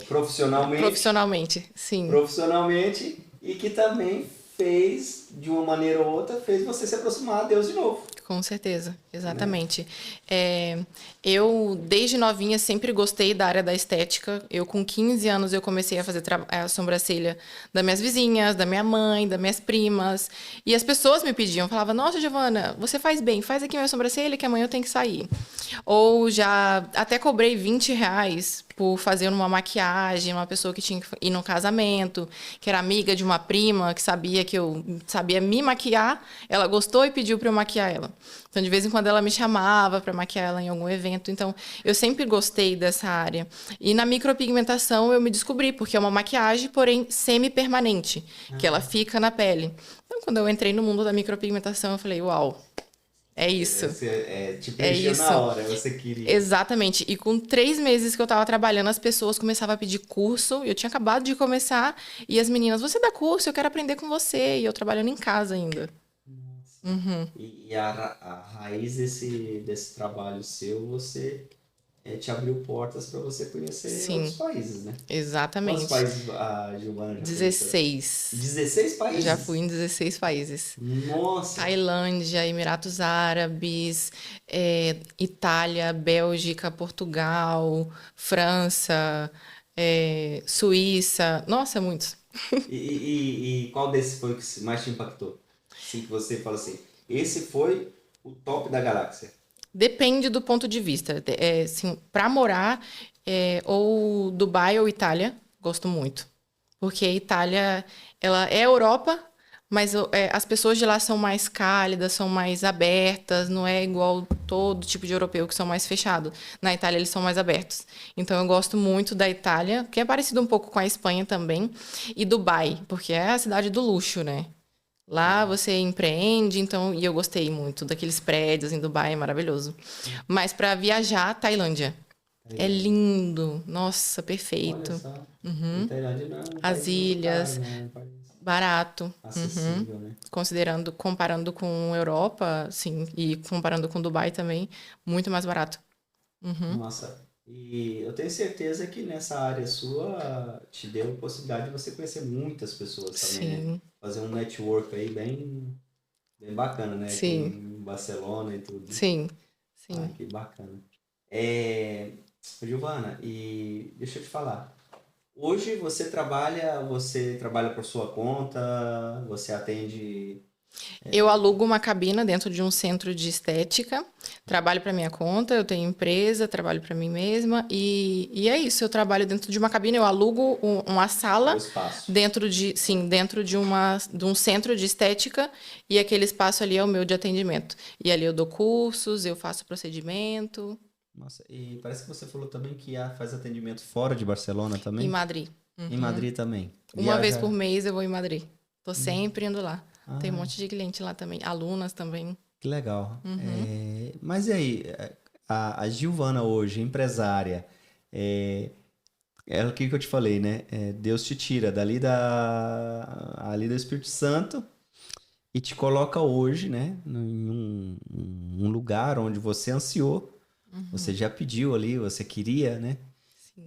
Speaker 3: profissionalmente,
Speaker 1: Profissionalmente, sim.
Speaker 3: profissionalmente e que também fez, de uma maneira ou outra, fez você se aproximar a Deus de novo,
Speaker 1: Com certeza,
Speaker 3: né?
Speaker 1: exatamente. Eu, desde novinha, sempre gostei da área da estética. Eu, com 15 anos, eu comecei a fazer a sobrancelha das minhas vizinhas, da minha mãe, das minhas primas. E as pessoas me pediam, falavam, nossa, Giovana, você faz bem, faz aqui minha sobrancelha que amanhã eu tenho que sair. Ou já até cobrei R$ 20 por fazer uma maquiagem, uma pessoa que tinha que ir no casamento, que era amiga de uma prima, que sabia que eu sabia me maquiar, ela gostou e pediu para eu maquiar ela. Então, de vez em quando, ela me chamava para maquiar ela em algum evento. Então, eu sempre gostei dessa área. E na micropigmentação, eu me descobri, porque é uma maquiagem, porém semi-permanente, que ela fica na pele. Então, quando eu entrei no mundo da micropigmentação, eu falei, uau, É isso.
Speaker 3: Você te
Speaker 1: É
Speaker 3: preencheu
Speaker 1: isso.
Speaker 3: na hora, você queria.
Speaker 1: Exatamente. E com 3 meses que eu tava trabalhando, as pessoas começavam a pedir curso. Eu tinha acabado de começar. E as meninas, você dá curso, eu quero aprender com você. E eu trabalhando em casa ainda.
Speaker 3: Nossa.
Speaker 1: Uhum.
Speaker 3: E a raiz desse trabalho seu, você te abriu portas para você conhecer outros
Speaker 1: Sim,
Speaker 3: países, né? Quantos
Speaker 1: exatamente.
Speaker 3: países a Giovana já conheceu?
Speaker 1: 16.
Speaker 3: 16
Speaker 1: Já fui
Speaker 3: países?
Speaker 1: em 16 países.
Speaker 3: Nossa!
Speaker 1: Tailândia, Emiratos Árabes, Itália, Bélgica, Portugal, França, Suíça. Nossa, muitos.
Speaker 3: E qual desses foi o que mais te impactou? Assim que você fala assim, esse foi o top da galáxia.
Speaker 1: Depende do ponto de vista. Assim, para morar, ou Dubai ou Itália, gosto muito. Porque a Itália, ela é Europa, mas as pessoas de lá são mais cálidas, são mais abertas, não é igual todo tipo de europeu que são mais fechados. Na Itália, eles são mais abertos. Então, eu gosto muito da Itália, que é parecido um pouco com a Espanha também, e Dubai, porque é a cidade do luxo, né? Lá você empreende, então, e eu gostei muito daqueles prédios em Dubai, é maravilhoso. Mas para viajar, Tailândia. É
Speaker 3: Tailândia.
Speaker 1: lindo, nossa,
Speaker 3: Olha
Speaker 1: perfeito.
Speaker 3: só. E Tailândia não é um
Speaker 1: As
Speaker 3: país muito caro,
Speaker 1: ilhas,
Speaker 3: né? É um país
Speaker 1: barato.
Speaker 3: acessível, né?
Speaker 1: Comparando com Europa, sim, e comparando com Dubai também, muito mais barato.
Speaker 3: Nossa. E eu tenho certeza que nessa área sua te deu a possibilidade de você conhecer muitas pessoas também, né?
Speaker 1: Sim,
Speaker 3: Fazer um network aí bem bacana, né? Aqui
Speaker 1: sim,
Speaker 3: em Barcelona e tudo.
Speaker 1: sim,
Speaker 3: Ah,
Speaker 1: sim.
Speaker 3: que bacana. É, Giovana, e deixa eu te falar. Hoje você trabalha por sua conta, você atende.
Speaker 1: Eu alugo uma cabina dentro de um centro de estética, trabalho para minha conta, eu tenho empresa, trabalho para mim mesma e é isso. Eu trabalho dentro de uma cabina, eu alugo uma
Speaker 3: O
Speaker 1: sala
Speaker 3: espaço.
Speaker 1: dentro de um centro de estética e aquele espaço ali é o meu de atendimento. E ali eu dou cursos, eu faço procedimento
Speaker 3: Nossa, e parece que você falou também que faz atendimento fora de Barcelona
Speaker 1: em
Speaker 3: também?
Speaker 1: Madrid.
Speaker 3: Em Madrid também.
Speaker 1: Uma vez por
Speaker 3: Viaja.
Speaker 1: mês eu vou em Madrid. Tô sempre indo lá. Tem um
Speaker 3: Ah,
Speaker 1: monte de cliente lá também, alunas também.
Speaker 3: que legal. Mas e aí, a Giovana hoje, empresária, é, é o que eu te falei, né? Deus te tira ali do Espírito Santo e te coloca hoje, né? Em um lugar onde você ansiou, você já pediu ali, você queria, né?
Speaker 1: Sim.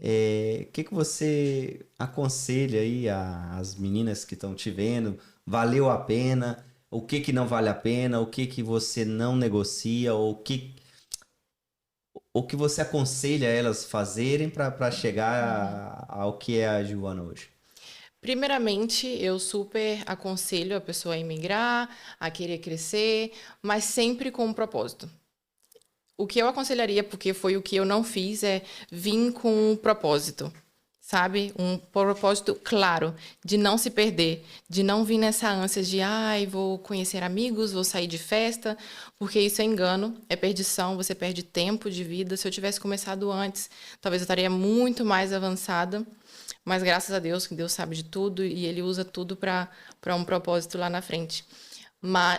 Speaker 3: O que você aconselha aí às meninas que estão te vendo? Valeu a pena? O que não vale a pena? O que você não negocia? Ou o que você aconselha elas fazerem para chegar ao que é a Giovana hoje?
Speaker 1: Primeiramente, eu super aconselho a pessoa a emigrar, a querer crescer, mas sempre com um propósito. O que eu aconselharia, porque foi o que eu não fiz, é vir com um propósito, sabe? Um propósito claro, de não se perder, de não vir nessa ânsia de, ai, vou conhecer amigos, vou sair de festa, porque isso é engano, é perdição, você perde tempo de vida. Se eu tivesse começado antes, talvez eu estaria muito mais avançada, mas graças a Deus, que Deus sabe de tudo e Ele usa tudo para um propósito lá na frente.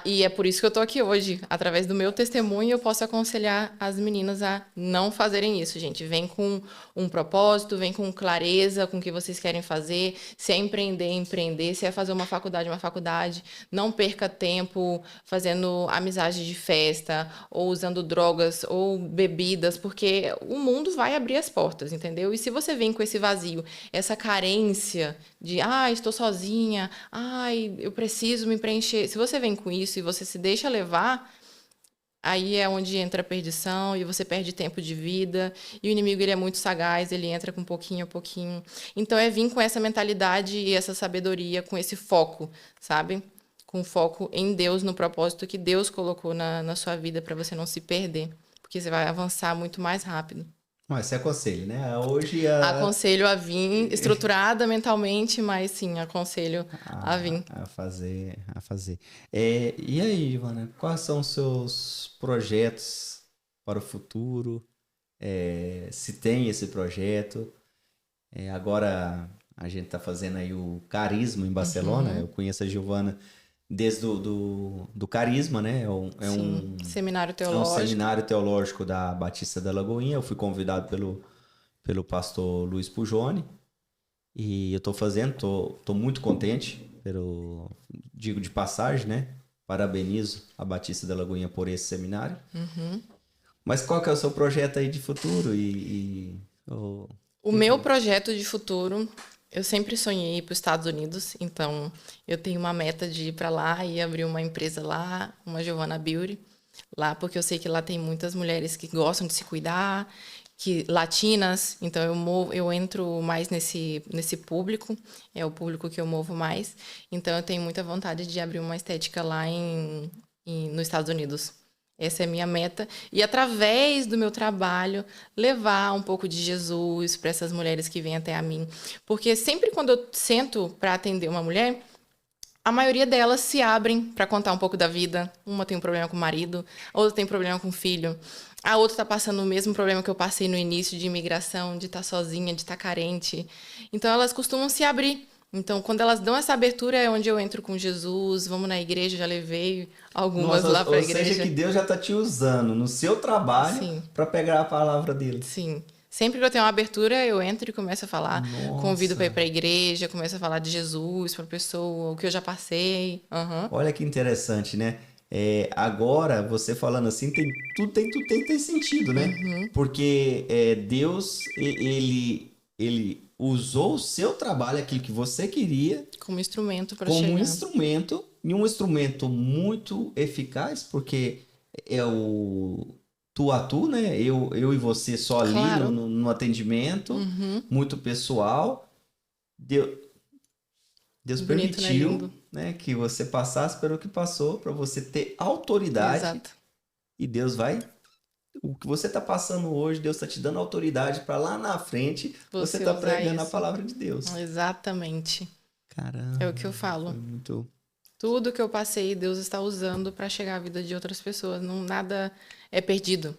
Speaker 1: E é por isso que eu tô aqui hoje. Através do meu testemunho, eu posso aconselhar as meninas a não fazerem isso, gente. Vem com um propósito, vem com clareza com o que vocês querem fazer. Se é empreender, empreender. Se é fazer uma faculdade. Não perca tempo fazendo amizade de festa, ou usando drogas, ou bebidas, porque o mundo vai abrir as portas, entendeu? E se você vem com esse vazio, essa carência de, estou sozinha, eu preciso me preencher. Se você vem com isso e você se deixa levar, aí é onde entra a perdição e você perde tempo de vida. E o inimigo, ele é muito sagaz, ele entra com pouquinho a pouquinho. Então é vir com essa mentalidade e essa sabedoria, com esse foco, sabe? Com foco em Deus, no propósito que Deus colocou na sua vida para você não se perder, porque você vai avançar muito mais rápido.
Speaker 3: Mas você aconselha, né? Hoje
Speaker 1: Aconselho a vir estruturada mentalmente, mas sim, aconselho a vir.
Speaker 3: a fazer. E aí, Ivana, quais são os seus projetos para o futuro? Se tem esse projeto? Agora a gente está fazendo aí o Carisma em Barcelona. Eu conheço a Giovana desde do Carisma, né?
Speaker 1: Sim, seminário
Speaker 3: É um
Speaker 1: teológico.
Speaker 3: seminário teológico da Batista da Lagoinha. Eu fui convidado pelo pastor Luiz Pujoni e eu tô fazendo, tô muito contente, digo de passagem, né? Parabenizo a Batista da Lagoinha por esse seminário. Mas qual que é o seu projeto aí de futuro?
Speaker 1: O meu projeto de futuro, eu sempre sonhei ir para os Estados Unidos, então eu tenho uma meta de ir para lá e abrir uma empresa lá, uma Giovanna Beauty, lá, porque eu sei que lá tem muitas mulheres que gostam de se cuidar, que latinas, então eu entro mais nesse público, é o público que eu movo mais, então eu tenho muita vontade de abrir uma estética lá nos Estados Unidos. Essa é a minha meta. E através do meu trabalho, levar um pouco de Jesus para essas mulheres que vêm até a mim. Porque sempre quando eu sento para atender uma mulher, a maioria delas se abrem para contar um pouco da vida. Uma tem um problema com o marido, a outra tem um problema com o filho. A outra está passando o mesmo problema que eu passei no início de imigração, de estar sozinha, de estar carente. Então, elas costumam se abrir. Então, quando elas dão essa abertura, é onde eu entro com Jesus, vamos na igreja, já levei algumas lá para a igreja.
Speaker 3: Ou seja, que Deus já está te usando no seu trabalho para pegar a palavra dele.
Speaker 1: Sim. Sempre que eu tenho uma abertura, eu entro e começo a falar.
Speaker 3: Nossa.
Speaker 1: Convido para ir para a igreja, começo a falar de Jesus para a pessoa, o que eu já passei.
Speaker 3: Olha que interessante, né? Agora, você falando assim, tudo tem sentido, né? Porque Deus, ele usou o seu trabalho, aquilo que você queria,
Speaker 1: como instrumento para
Speaker 3: chegar.
Speaker 1: Como
Speaker 3: um instrumento muito eficaz, porque é o tu a tu, né? Eu e você só ali
Speaker 1: Claro.
Speaker 3: no atendimento, muito pessoal. Deus
Speaker 1: Bonito,
Speaker 3: permitiu, né, que você passasse pelo que passou, para você ter autoridade.
Speaker 1: Exato.
Speaker 3: E Deus vai... O que você está passando hoje, Deus está te dando autoridade para lá na frente você tá pregando a palavra de Deus.
Speaker 1: Exatamente.
Speaker 3: Caramba.
Speaker 1: É o que eu falo. Tudo que eu passei, Deus está usando para chegar à vida de outras pessoas. Não, nada é perdido.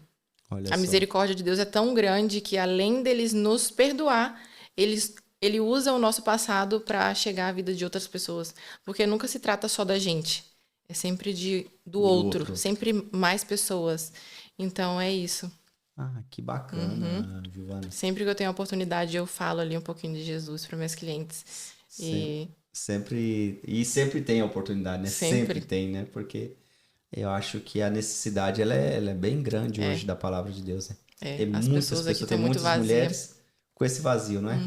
Speaker 3: Olha
Speaker 1: a misericórdia de Deus é tão grande que, além deles nos perdoar, ele usa o nosso passado para chegar à vida de outras pessoas. Porque nunca se trata só da gente. É sempre do outro. Sempre mais pessoas. Então, é isso.
Speaker 3: Ah, que bacana, Giovanna.
Speaker 1: Sempre que eu tenho a oportunidade, eu falo ali um pouquinho de Jesus para meus clientes.
Speaker 3: Sempre tem a oportunidade, né? Sempre tem, né? Porque eu acho que a necessidade ela é bem grande hoje da palavra de Deus, né? Tem muitas pessoas aqui
Speaker 1: tem
Speaker 3: muitas mulheres com esse vazio, não é?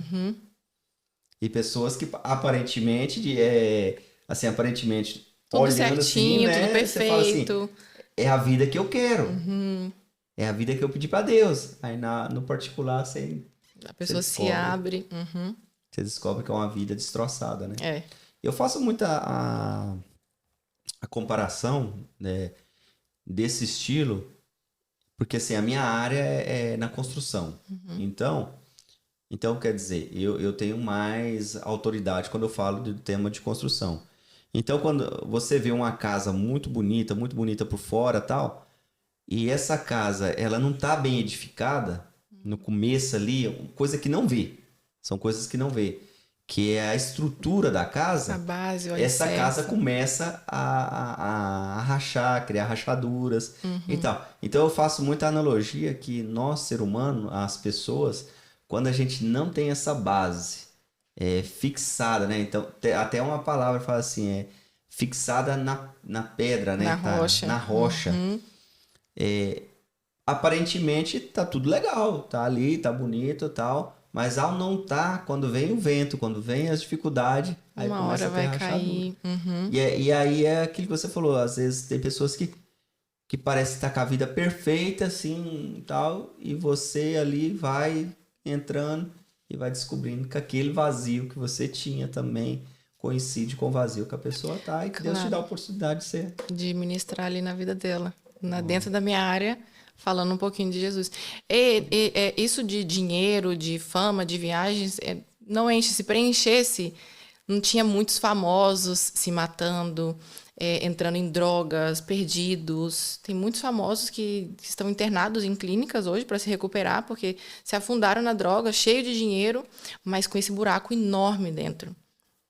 Speaker 3: E pessoas que aparentemente
Speaker 1: tudo
Speaker 3: olhando
Speaker 1: certinho,
Speaker 3: assim, né?
Speaker 1: tudo perfeito.
Speaker 3: Você fala assim, é a vida que eu quero. É a vida que eu pedi para Deus. Aí no particular
Speaker 1: a pessoa se abre.
Speaker 3: Você descobre que é uma vida destroçada, né?
Speaker 1: É.
Speaker 3: Eu faço muito a comparação, né, desse estilo, porque assim, a minha área é na construção. Então, quer dizer, eu tenho mais autoridade quando eu falo do tema de construção. Então, quando você vê uma casa muito bonita por fora e tal, e essa casa ela não está bem edificada, no começo ali, coisa que não vê. São coisas que não vê. Que é a estrutura da casa.
Speaker 1: A base, o
Speaker 3: essa
Speaker 1: alicerce.
Speaker 3: casa começa a rachar, criar rachaduras e tal. Então eu faço muita analogia que nós, ser humano, as pessoas, quando a gente não tem essa base fixada, né? Então até uma palavra fala assim, fixada na pedra, né? Na rocha. Aparentemente tá tudo legal, tá ali, tá bonito e tal. Mas ao não estar, quando vem o vento, quando vem as dificuldades, aí
Speaker 1: uma
Speaker 3: começa
Speaker 1: hora
Speaker 3: a ter
Speaker 1: vai cair.
Speaker 3: E aí é aquilo que você falou, às vezes tem pessoas que parece estar com a vida perfeita, assim, e tal, e você ali vai entrando e vai descobrindo que aquele vazio que você tinha também coincide com o vazio que a pessoa tá, e que Deus te dá a oportunidade
Speaker 1: de ministrar ali na vida dela, dentro da minha área, falando um pouquinho de Jesus. Isso de dinheiro, de fama, de viagens, não enche. Se preenchesse, não tinha muitos famosos se matando, entrando em drogas, perdidos. Tem muitos famosos que estão internados em clínicas hoje para se recuperar, porque se afundaram na droga, cheio de dinheiro, mas com esse buraco enorme dentro.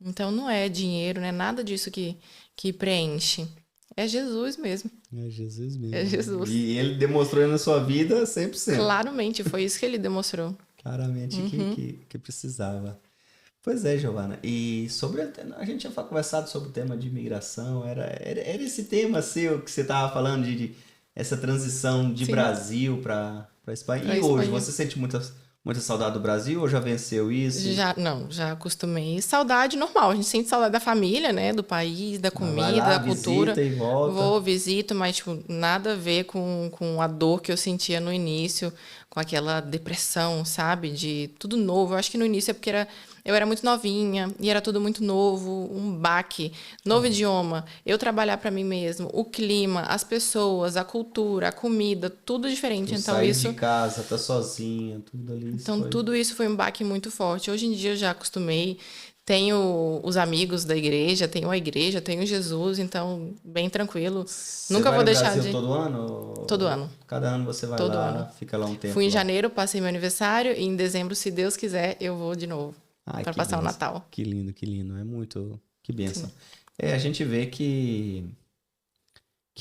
Speaker 1: Então não é dinheiro, não é nada disso que preenche. É Jesus mesmo.
Speaker 3: É Jesus mesmo.
Speaker 1: É Jesus.
Speaker 3: E ele demonstrou na sua vida 100%.
Speaker 1: Claramente, foi isso que ele demonstrou.
Speaker 3: Claramente que precisava. Pois é, Giovana. E sobre a gente tinha conversado sobre o tema de imigração. Era esse tema seu que você estava falando de essa transição de
Speaker 1: Sim.
Speaker 3: Brasil para Espanha.
Speaker 1: Pra
Speaker 3: E hoje,
Speaker 1: Espanha.
Speaker 3: você sente muita saudade do Brasil ou já venceu isso?
Speaker 1: Já acostumei. Saudade normal, a gente sente saudade da família, né? Do país, da
Speaker 3: Vai
Speaker 1: comida,
Speaker 3: lá,
Speaker 1: da cultura.
Speaker 3: visita e volta.
Speaker 1: Vou, visito, mas tipo, nada a ver com a dor que eu sentia no início, com aquela depressão, sabe? De tudo novo. Eu acho que no início é porque eu era muito novinha e era tudo muito novo, um baque, novo idioma, eu trabalhar para mim mesmo, o clima, as pessoas, a cultura, a comida, tudo diferente.
Speaker 3: Tu
Speaker 1: Então
Speaker 3: sair
Speaker 1: isso
Speaker 3: de casa, tá sozinha, tudo ali.
Speaker 1: Então, tudo isso foi um baque muito forte. Hoje em dia eu já acostumei. Tenho os amigos da igreja, tenho a igreja, tenho Jesus, então, bem tranquilo.
Speaker 3: Você
Speaker 1: Nunca
Speaker 3: vai
Speaker 1: vou
Speaker 3: no
Speaker 1: deixar
Speaker 3: Brasil
Speaker 1: de.
Speaker 3: todo ano?
Speaker 1: Todo ano.
Speaker 3: Cada ano você vai
Speaker 1: Todo
Speaker 3: lá,
Speaker 1: ano.
Speaker 3: fica lá um tempo.
Speaker 1: Fui em
Speaker 3: lá.
Speaker 1: janeiro, passei meu aniversário, e em dezembro, se Deus quiser, eu vou de novo.
Speaker 3: Ai,
Speaker 1: Para
Speaker 3: que
Speaker 1: passar o
Speaker 3: bênção.
Speaker 1: Natal.
Speaker 3: Que lindo, que lindo. É muito. Que bênção. A gente vê que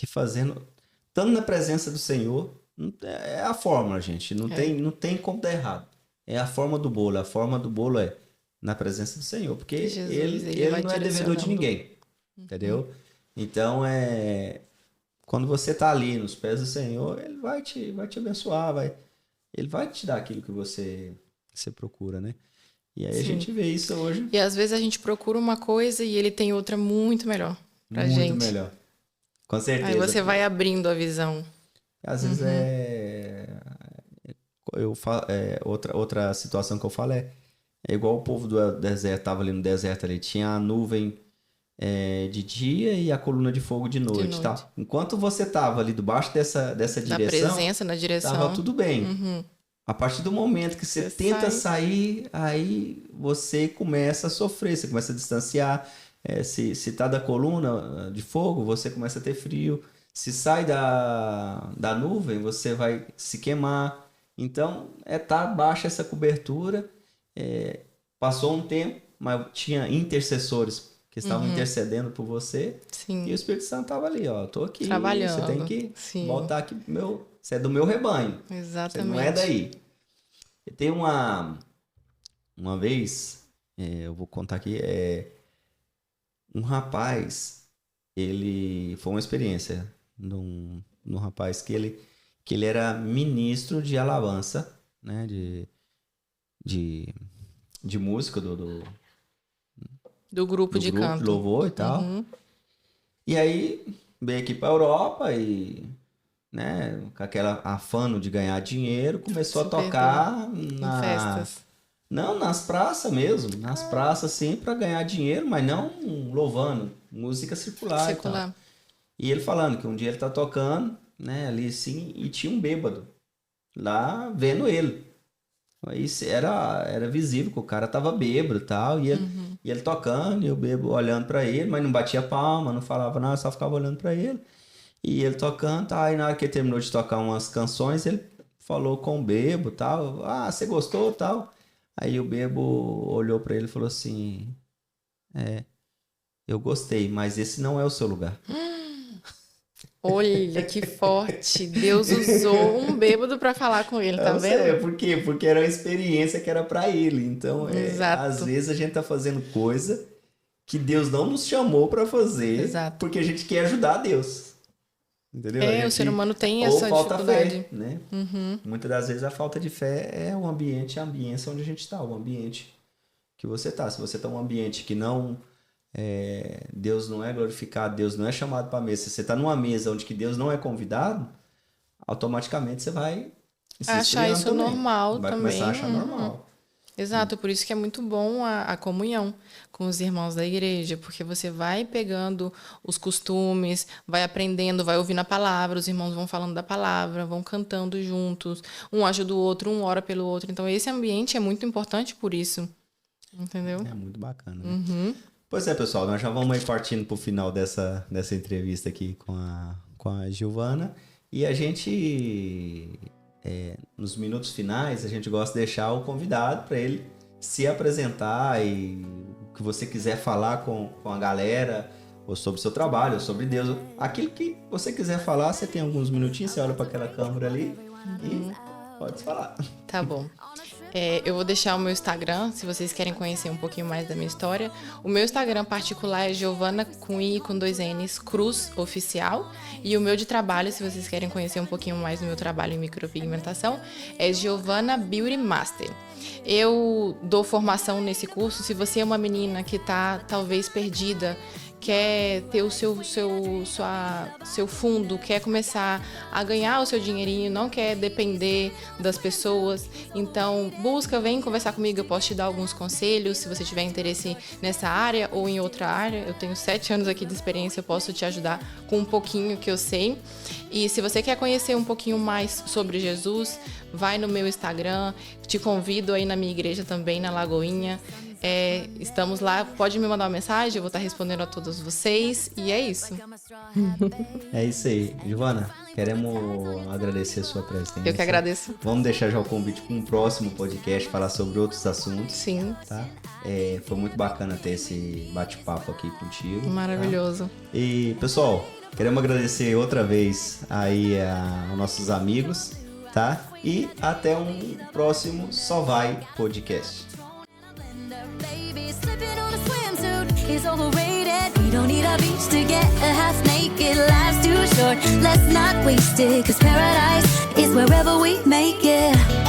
Speaker 3: fazendo. Estando na presença do Senhor, é a fórmula, gente. Não tem como dar errado. É a forma do bolo. A forma do bolo é na presença do Senhor. Porque
Speaker 1: Jesus,
Speaker 3: ele
Speaker 1: vai
Speaker 3: não é devedor de
Speaker 1: direcionando.
Speaker 3: ninguém. Entendeu? Então, quando você está ali nos pés do Senhor, Ele vai te abençoar. Ele vai te dar aquilo que você procura, né? E aí a gente vê isso hoje.
Speaker 1: E às vezes a gente procura uma coisa e ele tem outra muito melhor pra
Speaker 3: Muito
Speaker 1: gente.
Speaker 3: melhor. Com certeza.
Speaker 1: Aí você vai abrindo a visão.
Speaker 3: Às vezes outra situação que eu falo é igual o povo do deserto, tava ali no deserto ali, tinha a nuvem de dia e a coluna de fogo de noite. Tá? Enquanto você tava ali debaixo dessa
Speaker 1: Da
Speaker 3: direção,
Speaker 1: presença, na direção.
Speaker 3: tava tudo bem. A partir do momento que você tenta sair, aí você começa a sofrer, você começa a distanciar. Se tá da coluna de fogo, você começa a ter frio. Se sai da nuvem, você vai se queimar. Então, tá baixa essa cobertura. Passou um tempo, mas tinha intercessores que estavam intercedendo por você.
Speaker 1: Sim.
Speaker 3: E o Espírito Santo estava ali, ó. Tô aqui.
Speaker 1: Trabalhando.
Speaker 3: Você tem que
Speaker 1: Sim.
Speaker 3: voltar aqui. Você é do meu rebanho.
Speaker 1: Exatamente.
Speaker 3: Você não é daí. E tem uma vez, eu vou contar aqui, um rapaz, ele foi uma experiência num rapaz que ele era ministro de alabança, né, de música do
Speaker 1: grupo de
Speaker 3: grupo
Speaker 1: canto.
Speaker 3: de louvor e tal. E aí veio aqui para a Europa e, né, com aquela afano de ganhar dinheiro, começou a tocar
Speaker 1: Em festas.
Speaker 3: Não, nas praças mesmo. Nas praças, sim, para ganhar dinheiro, mas não louvando. Música circular. E ele falando que um dia ele tá tocando, né, ali assim, e tinha um bêbado lá vendo ele. Aí era visível que o cara tava bêbado e tal, e ele tocando, e o bêbado olhando para ele, mas não batia palma, não falava nada, só ficava olhando para ele. E ele tocando, tá, aí na hora que ele terminou de tocar umas canções, ele falou com o bêbado e tal, você gostou e tal? Aí o bêbado olhou para ele e falou assim, eu gostei, mas esse não é o seu lugar.
Speaker 1: Olha que forte. Deus usou um bêbado para falar com ele, tá vendo?
Speaker 3: Por quê? Porque era uma experiência que era para ele. Então,
Speaker 1: Exato.
Speaker 3: às vezes a gente tá fazendo coisa que Deus não nos chamou para fazer,
Speaker 1: Exato.
Speaker 3: porque a gente quer ajudar Deus. Entendeu?
Speaker 1: O ser humano tem essa
Speaker 3: falta
Speaker 1: dificuldade.
Speaker 3: fé, né? Muitas das vezes a falta de fé é o ambiente, a ambiência onde a gente está, o ambiente que você tá. Se você tá em um ambiente que não Deus não é glorificado, Deus não é chamado para a mesa, se você está numa mesa onde que Deus não é convidado, automaticamente você vai se
Speaker 1: achar isso
Speaker 3: também.
Speaker 1: normal
Speaker 3: vai
Speaker 1: também.
Speaker 3: Começar a achar normal.
Speaker 1: Exato, por isso que é muito bom a comunhão com os irmãos da igreja, porque você vai pegando os costumes, vai aprendendo, vai ouvindo a palavra, os irmãos vão falando da palavra, vão cantando juntos, um ajuda o outro, um ora pelo outro. Então esse ambiente é muito importante por isso, entendeu?
Speaker 3: É muito bacana, né? Pois é, pessoal, nós já vamos aí partindo para o final dessa entrevista aqui com a Giovana. E a gente, nos minutos finais, a gente gosta de deixar o convidado para ele se apresentar e que você quiser falar com a galera, ou sobre o seu trabalho, ou sobre Deus, aquilo que você quiser falar, você tem alguns minutinhos, você olha para aquela câmera ali e pode falar.
Speaker 1: Tá bom. Eu vou deixar o meu Instagram, se vocês querem conhecer um pouquinho mais da minha história. O meu Instagram particular é Giovana com I com 2 N's, Cruz Oficial. E o meu de trabalho, se vocês querem conhecer um pouquinho mais do meu trabalho em micropigmentação, é Giovana Beauty Master. Eu dou formação nesse curso. Se você é uma menina que está talvez perdida, quer ter o seu fundo, quer começar a ganhar o seu dinheirinho, não quer depender das pessoas, então vem conversar comigo, eu posso te dar alguns conselhos, se você tiver interesse nessa área ou em outra área. Eu tenho 7 anos aqui de experiência, eu posso te ajudar com um pouquinho que eu sei. E se você quer conhecer um pouquinho mais sobre Jesus, vai no meu Instagram, te convido aí na minha igreja também, na Lagoinha. Estamos lá, pode me mandar uma mensagem, eu vou estar respondendo a todos vocês, e é isso.
Speaker 3: É isso aí. Giovana, queremos agradecer a sua presença.
Speaker 1: Eu que agradeço.
Speaker 3: Vamos deixar já o convite para um próximo podcast, falar sobre outros assuntos.
Speaker 1: Sim.
Speaker 3: Tá? Foi muito bacana ter esse bate-papo aqui contigo.
Speaker 1: Maravilhoso.
Speaker 3: Tá? E, pessoal, queremos agradecer outra vez aí aos nossos amigos, tá? E até um próximo Só Vai Podcast.
Speaker 4: Is overrated. We don't need a beach to get a half naked. Life's too short, let's not waste it. 'Cause paradise is wherever we make it.